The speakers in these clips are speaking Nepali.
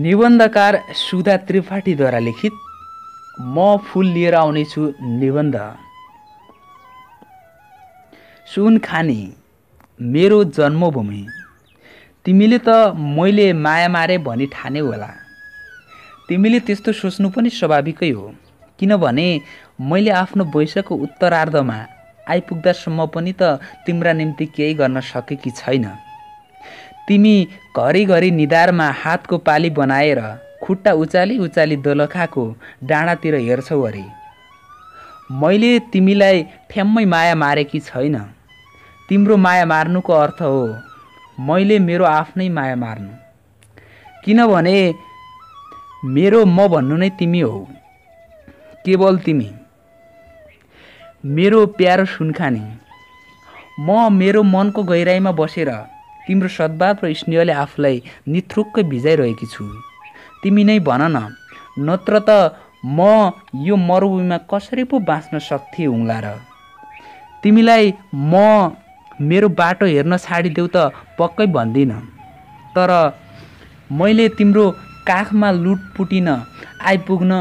निबन्धकार सुधा त्रिपाठीद्वारा लिखित म फूल लिएर आउनेछु निबन्ध। सुन खानी मेरो जन्मभूमि, तिमीले त मैले माया मारे भनी ठाने होला। तिमीले त्यस्तो सोच्नु पनि स्वाभाविकै हो, किनभने मैले आफ्नो वयसको उत्तरार्धमा आइपुग्दासम्म पनि त तिम्रा निम्ति केही गर्न सकेकी छैन। तिमी घरिघरि निधारमा हातको पाली बनाएर खुट्टा उचाली उचाली दोलखाको डाँडातिर हेर्छौ अरे। मैले तिमीलाई ठ्याम्मै माया मारेकी छैन। तिम्रो माया मार्नुको अर्थ हो मैले मेरो आफ्नै माया मार्नु, किनभने मेरो म भन्नु नै तिमी हौ, केवल तिमी। मेरो प्यारो सुनखानी, म मेरो मनको गहिराइमा बसेर तिम्रो सद्भाव र स्नेहले आफूलाई निथ्रुक्कै भिजाइरहेकी छु। तिमी नै भन न, नत्र त म यो मरुभूमिमा कसरी पो बाँच्न सक्थे हुँला र। तिमीलाई म मेरो बाटो हेर्न छाडिदेऊ त पक्कै भन्दिनँ, तर मैले तिम्रो काखमा लुटपुटिन आइपुग्न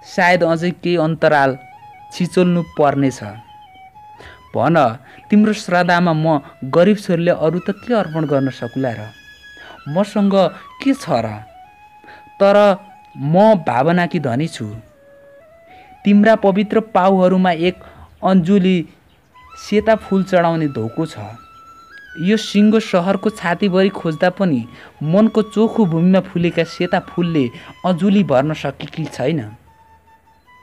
सायद अझै केही अन्तराल छिचोल्नु पर्नेछ। भन, तिम्रो श्रद्धामा म गरिब छोरीले अरू त के अर्पण गर्न सकुला र? मसँग के छ र? तर म भावनाकी धनी छु। तिम्रा पवित्र पाउहरूमा एक अन्जुली सेता फूल चढाउने धोको छ। यो सिङ्गो सहरको छातीभरि खोज्दा पनि मनको चोखो भूमिमा फुलेका सेता फूलले अजुली भर्न सकेकी छैन।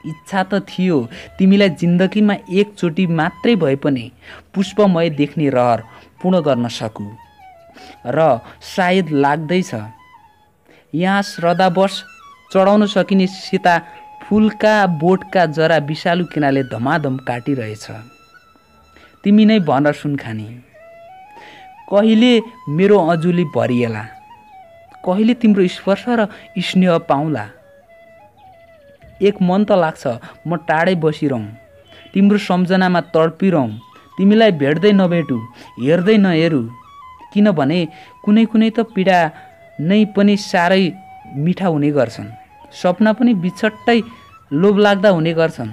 इच्छा त थियो तिमीलाई जिन्दगीमा एकचोटि मात्रै भए पनि पुष्पमय देख्ने रहर पूर्ण गर्न सकु, र सायद लाग्दैछ यहाँ श्रद्धावश चढाउन सकिने सेता फुलका बोटका जरा विषालु किनाले धमाधम काटिरहेछ। तिमी नै भन सुनखानी, कहिले मेरो अजुली भरिएला? कहिले तिम्रो स्पर्श र स्नेह पाउला? एक मन त लाग्छ म टाढै बसिरहँ, तिम्रो सम्झनामा तडपिरहँ, तिमीलाई भेट्दै नभेटु, हेर्दै नहेरु, किनभने कुनै कुनै त पीडा नै पनि साह्रै मिठा हुने गर्छन्। सपना पनि बिछट्टै लोभलाग्दा हुने गर्छन्।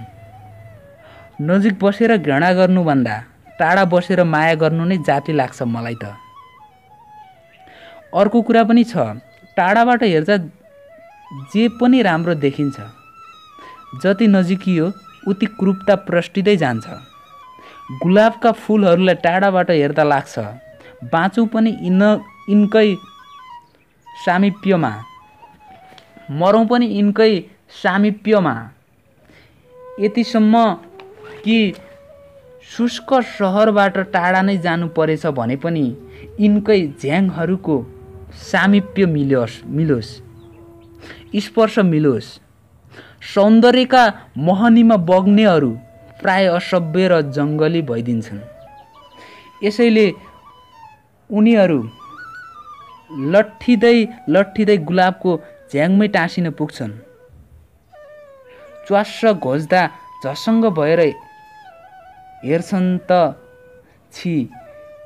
नजिक बसेर घृणा गर्नुभन्दा टाढा बसेर माया गर्नु नै जाति लाग्छ मलाई त। अर्को कुरा पनि छ, टाढाबाट हेर्दा जे पनि राम्रो देखिन्छ, जति नजिकियो उति क्रूरता प्रष्टिँदै जान्छ। गुलाबका फुलहरूलाई टाढाबाट हेर्दा लाग्छ बाँचौँ पनि यिनकै सामिप्यमा, मरौँ पनि यिनकै सामिप्यमा। यतिसम्म कि शुष्क सहरबाट टाढा नै जानु परेछ भने पनि यिनकै झ्याङहरूको सामिप्य मिलोस्, स्पर्श मिलोस्। सौन्दर्यका मोहनीमा बग्नेहरू प्राय असभ्य र जङ्गली भइदिन्छन्। यसैले उनीहरू लट्ठिँदै लट्ठिँदै गुलाबको झ्याङमै टाँसिन पुग्छन्। च्वास्स घोज्दा झसङ्ग भएर हेर्छन् त छि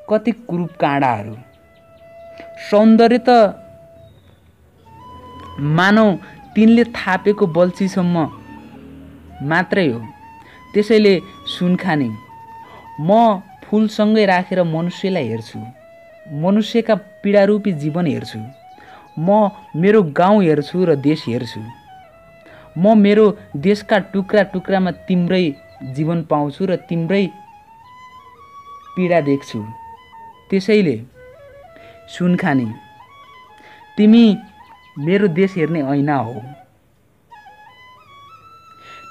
कति कुरूप काँडाहरू। सौन्दर्य त मानौ तिनले थापेको बल्छीसम्म मात्रै हो। त्यसैले सुनखानी, म फुलसँगै राखेर मनुष्यलाई हेर्छु, मनुष्यका पीडारूपी जीवन हेर्छु। म मेरो गाउँ हेर्छु र देश हेर्छु। म मेरो देशका टुक्रा टुक्रामा तिम्रै जीवन पाउँछु र तिम्रै पीडा देख्छु। त्यसैले सुनखानी, तिमी मेरो देश हेर्ने ऐना हो।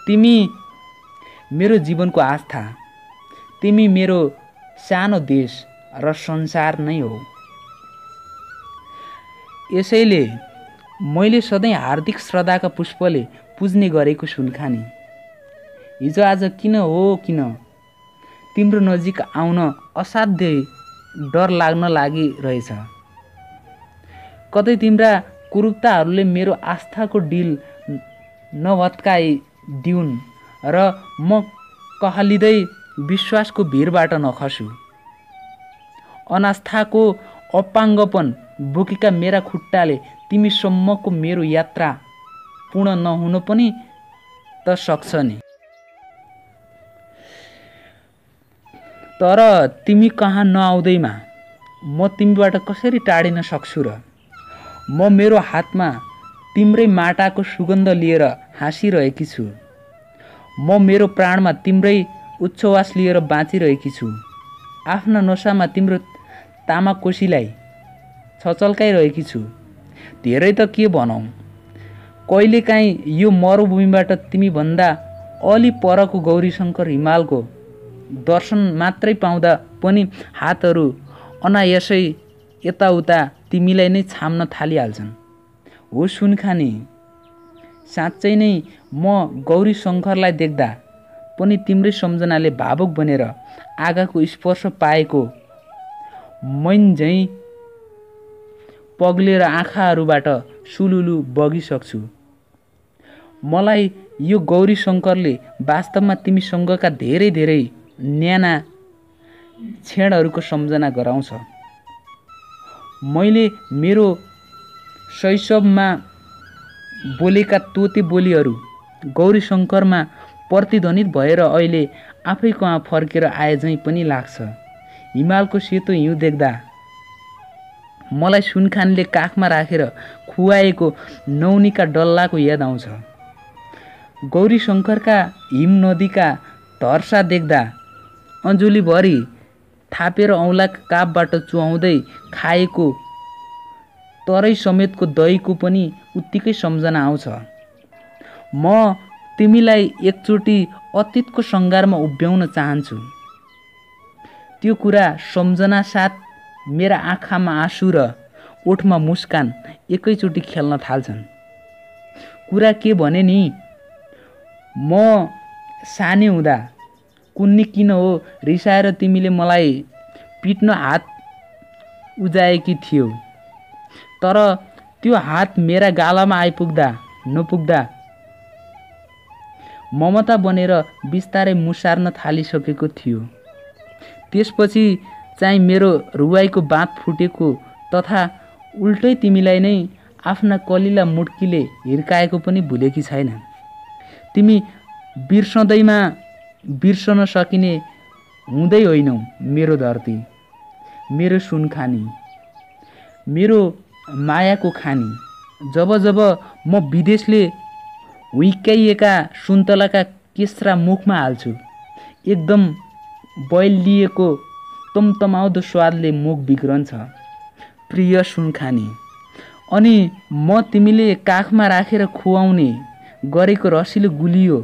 तिमी मेरो जीवनको आस्था, तिमी मेरो सानो देश र संसार नै हो। यसैले मैले सधैँ हार्दिक श्रद्धाका पुष्पले पुज्ने गरेको सुनखानी, हिजो आज किन तिम्रो नजिक आउन असाध्यै डर लाग्न लागिरहेछ। कतै तिम्रा कुरूपताहरूले मेरो आस्थाको डिल नभत्काइदिउन् र म कहलिँदै विश्वासको भिरबाट नखसु। अनास्थाको अपाङ्गपन बोकेका मेरा खुट्टाले तिमीसम्मको मेरो यात्रा पूर्ण नहुन पनि त सक्छ नि। तर तिमी कहाँ नआउँदैमा म तिमीबाट कसरी टाढिन सक्छु र? म मेरो हातमा तिम्रै माटाको सुगन्ध लिएर हाँसिरहेकी छु। म मेरो प्राणमा तिम्रै उच्छ्वास लिएर बाँचिरहेकी छु। आफ्ना नसामा तिम्रो तामाकोसीलाई छचल्काइरहेकी छु। धेरै त के भनौँ, कहिलेकाहीँ यो मरुभूमिबाट तिमीभन्दा अलि परको गौरीशङ्कर हिमालको दर्शन मात्रै पाउँदा पनि हातहरू अनायासै यताउता तिमीलाई नै छाम्न थालिहाल्छन्। हो सुनखानी, साँच्चै नै म गौरीशङ्करलाई देख्दा पनि तिम्रै सम्झनाले भावुक बनेर आगाको स्पर्श पाएको मैनझैँ पग्लेर आँखाहरूबाट सुलुलु बगिसक्छु। मलाई यो गौरीशङ्करले वास्तवमा तिमीसँगका धेरै धेरै न्याना क्षणहरूको सम्झना गराउँछ। मैले मेरो शैशवमा बोलेका तोते बोलीहरू गौरीशङ्करमा प्रतिध्वनित भएर अहिले आफै कहाँ फर्केर आए झैँ पनि लाग्छ। हिमालको सेतो हिउँ देख्दा मलाई सुनखानीले काखमा राखेर खुवाएको नौनीका डल्लाको याद आउँछ। गौरीशङ्करका हिम नदीका धर्सा देख्दा अञ्जुलीभरि थापेर औँलाका कापबाट चुहाउँदै खाएको तरै समेतको दहीको पनि उत्तिकै सम्झना आउँछ। म तिमीलाई एकचोटि अतीतको सङ्घारमा उभ्याउन चाहन्छु। त्यो कुरा सम्झना साथ मेरा आँखामा आँसु र ओठमा मुस्कान एकैचोटि खेल्न थाल्छन्। कुरा के भने नि, म सानै हुँदा कुन्नी किन हो रिसाएर तिमीले मलाई पिट्न हात उजाएकी थियौ। तर त्यो हात मेरा गालामा आइपुग्दा नपुग्दा ममता बनेर बिस्तारै मुसार्न थालिसकेको थियो। त्यसपछि चाहिँ मेरो रुवाईको बाँध फुटेको तथा उल्टै तिमीलाई नै आफ्ना कलिला मुड्कीले हिर्काएको पनि भुलेकी छैन। तिमी बिर्सँदैमा बिर्सन सकिने हुँदै होइनौ मेरो धरती, मेरो सुनखानी, मेरो मायाको खानी। जब जब म विदेशले हुइक्याइएका सुन्तलाका केस्रा मुखमा हाल्छु, एकदम बलिएको तमतमाउँदो स्वादले मुख बिग्रन्छ प्रिय सुनखानी। अनि म तिमीले काखमा राखेर खुवाउने गरेको रसिलो गुलियो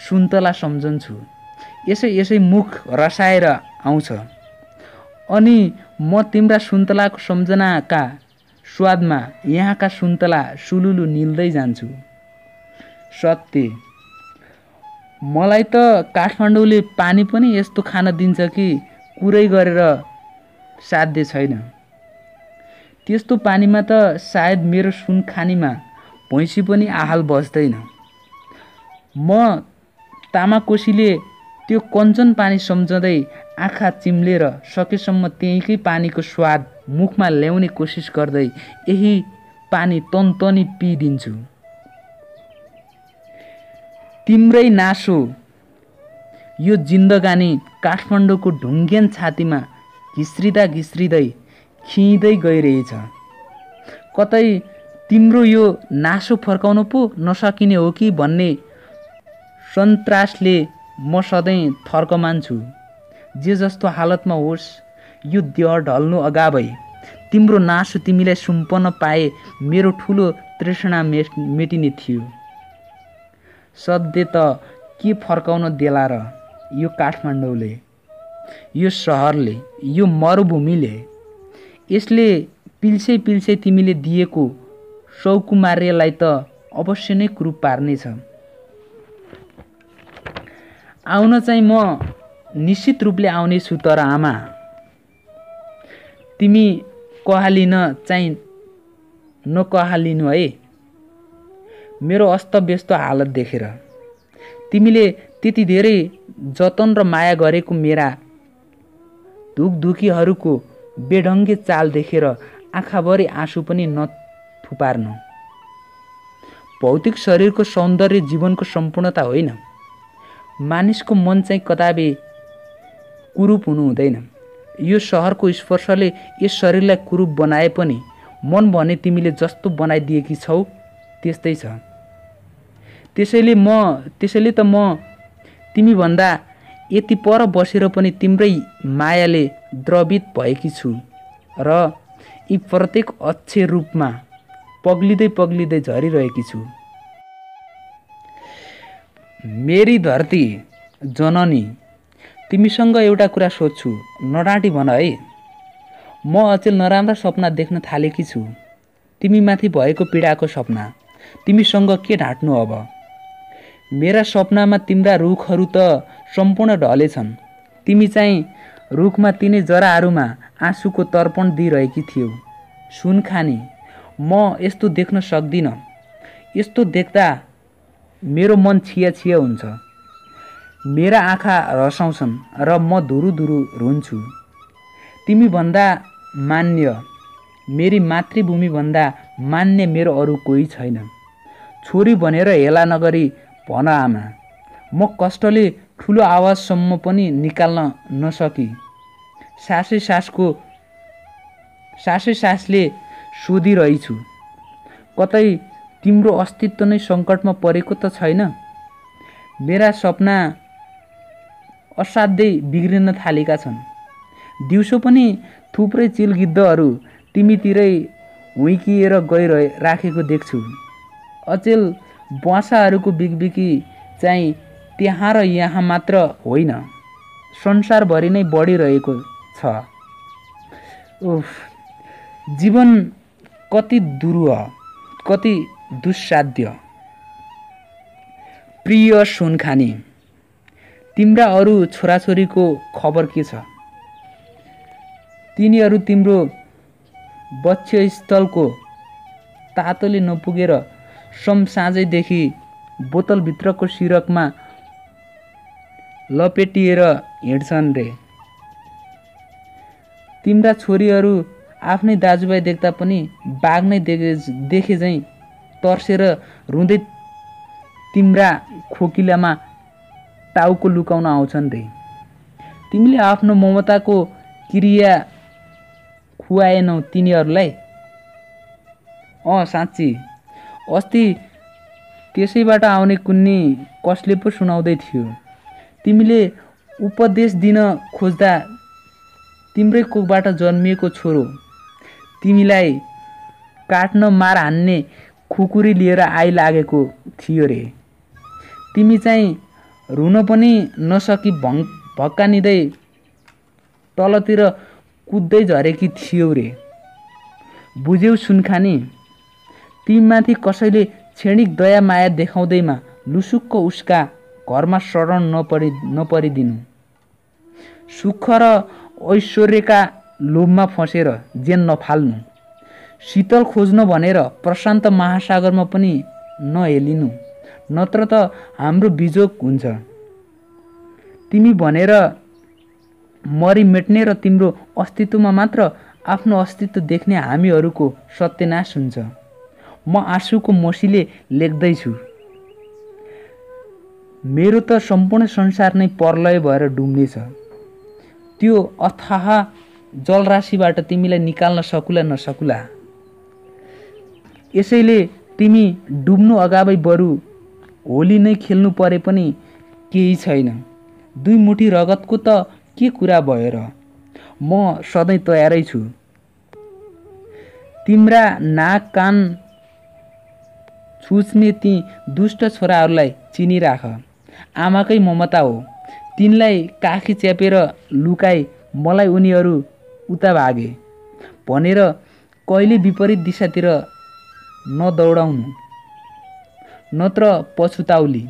सुन्तला सम्झन्छु। यसै मुख रसाएर आउँछ अनि म तिम्रा सुन्तलाको सम्झनाका स्वादमा यहाँका सुन्तला सुलुलु निल्दै जान्छु। सत्य, मलाई त काठमाडौँले पानी पनि यस्तो खान दिन्छ कि कुरै गरेर साध्य छैन। त्यस्तो पानीमा त सायद मेरो सुनखानीमा भैँसी पनि आहाल बस्दैन। म तामाकोसीले त्यो कञ्चन पानी सम्झँदै आँखा चिम्लेर सकेसम्म त्यहीँकै पानीको स्वाद मुखमा ल्याउने कोसिस गर्दै यही पानी तनतनी पिइदिन्छु। तिम्रै नासो यो जिन्दगानी काठमाडौँको ढुङ्गेन छातीमा घिस्रिँदै खिइँदै गइरहेछ। कतै तिम्रो यो नासो फर्काउन पो नसकिने हो कि भन्ने सन्तासले म सधैँ थर्कमान्छु। जे जस्तो हालतमा होस्, यो देह ढल्नु अगावै तिम्रो नासो तिमीलाई सुम्पन पाए मेरो ठुलो तृष्णा मेटिने थियो। सधैँ त के फर्काउन देला र यो काठमाडौँले, यो सहरले, यो मरुभूमिले। यसले पिल्छै तिमीले दिएको सौकुमार्यलाई त अवश्य नै कुरूप पार्नेछ। आउन चाहिँ म निश्चित रूपले आउने छु, तर आमा, तिमी कहालिन चाहिँ नकहालिनु है मेरो अस्तव्यस्त हालत देखेर। तिमीले त्यति धेरै जतन र माया गरेको मेरा धुकधुकीहरूको बेढङ्गे चाल देखेर आँखाभरि आँसु पनि थुपार्नु। भौतिक शरीरको सौन्दर्य जीवनको सम्पूर्णता होइन। मानिसको मन चाहिँ कदापि कुरूप हुनु हुँदैन। यो सहरको स्पर्शले यस शरीरलाई कुरूप बनाए पनि मन भने तिमीले जस्तो बनाइदिएकी छौ त्यस्तै छ। त्यसैले त म तिमीभन्दा यति पर बसेर पनि तिम्रै मायाले द्रवित भएकी छु र यी प्रत्येक अच्छे रूपमा पग्लिँदै पग्लिँदै झरिरहेकी छु। मेरी धरती जननी, तिमीसँग एउटा कुरा सोध्छु, नडाँटी भन है। म अचेल नराम्रा सपना देख्न थालेकी छु। तिमीमाथि भएको पीडाको सपना। तिमीसँग के ढाँट्नु अब? मेरा सपनामा तिम्रा रुखहरू त सम्पूर्ण ढलेछन्। तिमी चाहिँ रुखमा तिनै जराहरूमा आँसुको तर्पण दिइरहेकी थियौ। सुन खानी, म यस्तो देख्न सक्दिनँ। यस्तो देख्दा मेरो मन छिया छिया हुन्छ। मेरा आँखा रसाउँछन् र म धुरु धुरु रुन्छु। तिमीभन्दा मान्य, मेरी मातृभूमिभन्दा मान्य मेरो अरू कोही छैन। छोरी भनेर हेला नगरी भन आमा। म कष्टले ठुलो आवाजसम्म पनि निकाल्न नसकी सासै सासले सोधिरहेछु, कतै तिम्रो अस्तित्व नै सङ्कटमा परेको त छैन? मेरा सपना असाध्यै बिग्रिन थालेका छन्। दिउँसो पनि थुप्रै चिलगिद्धहरू तिमीतिरै हुइकिएर गइराखेको देख्छु। अचेल ब्वासाहरूको बिगबिगी चाहिँ त्यहाँ र यहाँ मात्र होइन, संसारभरि नै बढिरहेको छ। उफ, जीवन कति दुरूह, कति दुस्साध्य। प्रिय सुनखानी, तिम्रा अरू छोराछोरीको खबर के छ? तिनीहरू तिम्रो वक्षस्थलको तातोले नपुगेर साँझैदेखि बोतलभित्रको सिरकमा लपेटिएर हिँड्छन् रे। तिम्रा छोरीहरू आफ्नै दाजुभाइ देख्दा पनि बाघ नै देखे झैँ तर्सेर रुँदै तिम्रा खोकिलामा टाउको लुकाउन आउँछन् रे। तिमीले आफ्नो ममताको क्रिया खुवाएनौ तिनीहरूलाई? साँच्ची, अस्ति त्यसैबाट आउने कुन्नी कसले पो सुनाउँदै थियो। तिमीले उपदेश दिन खोज्दा तिम्रै कोखबाट जन्मिएको छोरो तिमीलाई काट्न मार हान्ने खुकुरी लिएर आइलागेको थियो रे। तिमी चाहिँ रुन पनि नसकी भक्कानिँदै तलतिर कुद्दै झरेकी थियौ रे। बुझ्यौ सुनखानी? तिमीमाथि कसैले क्षणिक दया माया देखाउँदैमा लुसुक्क उसका घरमा शरण नपरिदिनु। सुख र ऐश्वर्यका लोभमा फसेर जेन नफाल्नु। शीतल खोज्न भनेर प्रशान्त महासागरमा पनि नहेलिनु, नत्र त हाम्रो बिजोग हुन्छ। तिमी भनेर मरिमेट्ने र तिम्रो अस्तित्वमा मात्र आफ्नो अस्तित्व देख्ने हामीहरूको सत्यनाश हुन्छ। म आँसुको मसीले लेख्दैछु। मेरो त सम्पूर्ण संसार नै प्रलय भएर डुब्नेछ। त्यो अथाह जलराशिबाट तिमीलाई निकाल्न सकुला नसकुला। यसैले तिमी डुब्नु अगावै बरु होली नै खेल्नु परे पनि केही छैन। 2 मुठी रगतको त के कुरा भयो र? म सधैँ तयारै छु। तिम्रा नाक कान छुच्ने ती दुष्ट छोराहरूलाई चिनिराख। आमाकै ममता हो। तिनलाई काखी च्यापेर लुकाई मलाई उनीहरू उता भागे भनेर कहिले विपरीत दिशातिर नदौडाउनु, नत्र पछुताउली।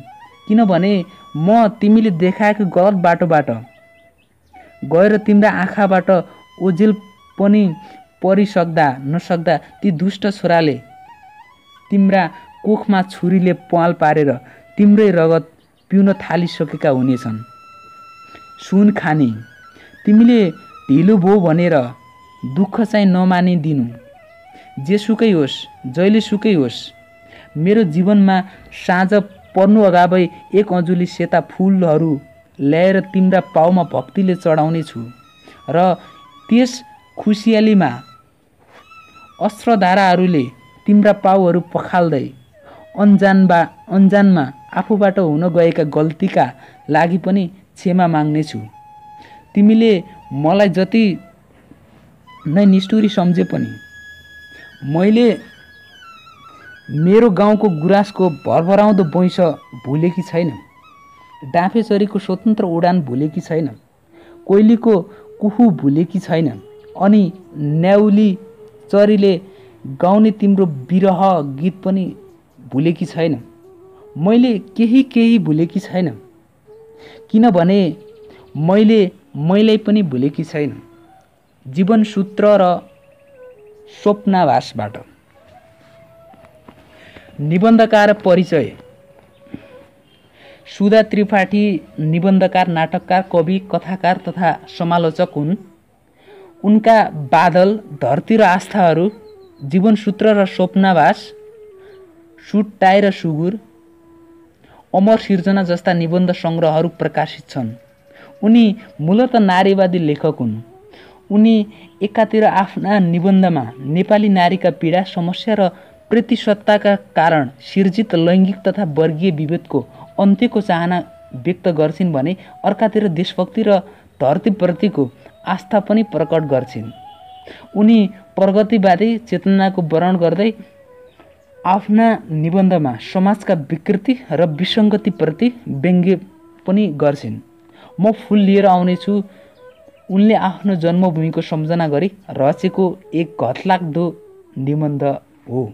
किनभने म तिमीले देखाएको गलत बाटोबाट गएर तिम्रा आँखाबाट ओझेल पनि परिसक्दा नसक्दा ती दुष्ट छोराले तिम्रा कोखमा छुरीले प्वाल पारेर तिम्रै रगत पिउन थालिसकेका हुनेछन्। सुन खानी, तिमीले ढिलो भो भनेर दुःख चाहिँ नमानिदिनु। जेसुकै होस्, जहिलेसुकै होस्, मेरो जीवनमा साँझ पर्नु अगावै एक अँजुली सेता फुलहरू ल्याएर तिम्रा पाउमा भक्तिले चढाउने छु र त्यस खुसियालीमा अस्त्रधाराहरूले तिम्रा पाउहरू पखाल्दै अन्जानमा आफूबाट हुन गएका गल्तीका लागि पनि क्षमा माग्नेछु। तिमीले मलाई जति नै निष्ठुरी सम्झे पनि मैले मेरो गाउँको गुराँसको भरभराउँदो वैंश भुलेकी छैन, डाँफेचरीको स्वतन्त्र उडान भुलेकी छैन, कोइलीको कुहु भुलेकी छैन, अनि न्याउली चरीले गाउने तिम्रो विरह गीत पनि भुलेकी छैन। मैले केही भुलेकी छैन, किनभने मैले पनि भुलेकी छैन। जीवन सूत्र र स्वप्नाभासबाट। निबन्धकार परिचय। सुधा त्रिपाठी निबन्धकार, नाटककार, कवि, कथाकार तथा समालोचक हुन्। उनका बादल, धरती र आस्थाहरू, जीवनसूत्र र स्वप्नाभास, सुटटाई र सुगुर, अमर सिर्जना जस्ता निबन्ध सङ्ग्रहहरू प्रकाशित छन्। उनी मूलतः नारीवादी लेखक हुन्। उनी एकातिर आफ्ना निबन्धमा नेपाली नारीका पीडा, समस्या र प्रतिसत्ताका कारण सिर्जित लैङ्गिक तथा वर्गीय विभेदको अन्त्यको चाहना व्यक्त गर्छिन् भने अर्कातिर देशभक्ति र धरतीप्रतिको आस्था पनि प्रकट गर्छिन्। उनी प्रगतिवादी चेतनाको वर्णन गर्दै आफ्ना निबन्धमा समाजका विकृति र विसङ्गतिप्रति व्यङ्ग्य पनि गर्छिन्। म फुल लिएर आउनेछु उनले आफ्नो जन्मभूमिको सम्झना गरी रचेको एक घतलाग्दो निबन्ध हो।